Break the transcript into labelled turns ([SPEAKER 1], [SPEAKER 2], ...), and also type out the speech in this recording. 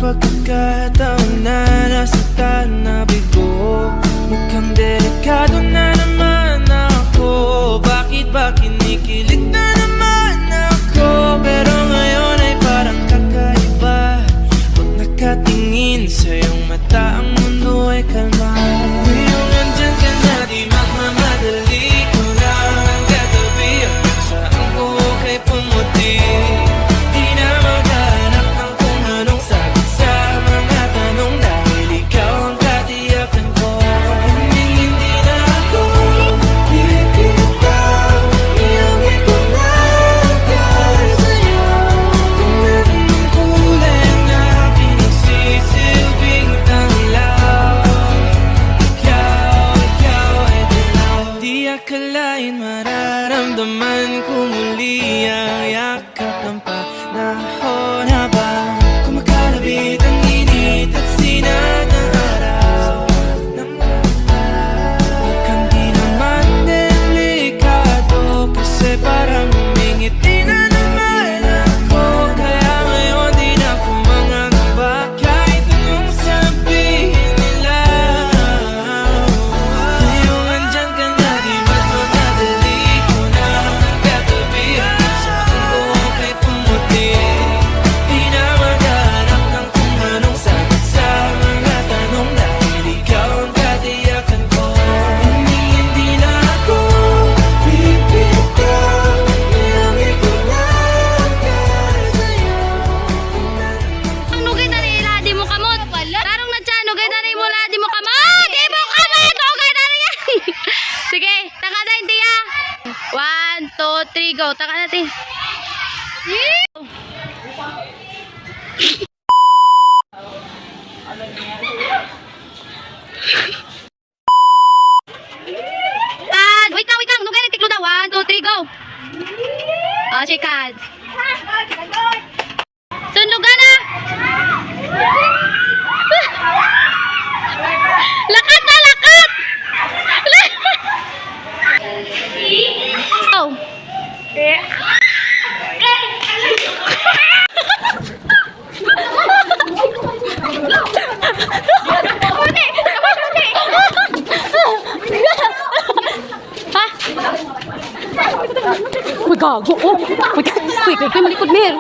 [SPEAKER 1] pagkakataon na nasaktan na bigo. Mukhang delikado na naman ako. Bakit ba kinikilig na naman ako? Pero ngayon ay parang kakaiba. Pag nakatingin sa iyong mata, ang mundo ay kalma. Ngayong andyan ka na, di magmamadali ko lang ang katabi. Hanggang saan ko kay pumuti. Di na maghanap ng kung anong sagot sa mga tanong, dahil ikaw ang katiyakan ko. Hindi na ako bibitaw. Iangin ko na para sa'yo. Kung anong kulay ang aking nagsisilbing tanglaw. Ikaw ay dilaw. Di akalain mararamdaman ko muli ang yakap ng panahon habang kumakalabit ang init at sinag ng araw. Mukhang di naman delikado, kasi parang humingiti na naman ako. Kaya ngayon di na ako mangangamba, kahit anong sabihin nila. Ngayong andyan ka na, di magmamadali ko na ang katabi. Hanggang saan ko kay pumuti. Di na maghanap ng kung anong sagot sa mga tanong, dahil ikaw ang katiyakan ko. Hindi na ako bibitaw. Iangin ko na para sa'yo.
[SPEAKER 2] Ang nugay na nila, di mo kamot. Tarong na dyan, nugay na rin mo na, di mo kamot. Di mo kamot, nugay na rin yan. Sige, taka na hindi ah. 1, 2, 3, go. Taka natin. Wait lang, nugay na tiklo daw. 1, 2, 3, go. Oh, shake hands. Sunugan na. Lakat na, lakat! Oh. Ha? Uy, gago. Oh, uy, malikod, Mer.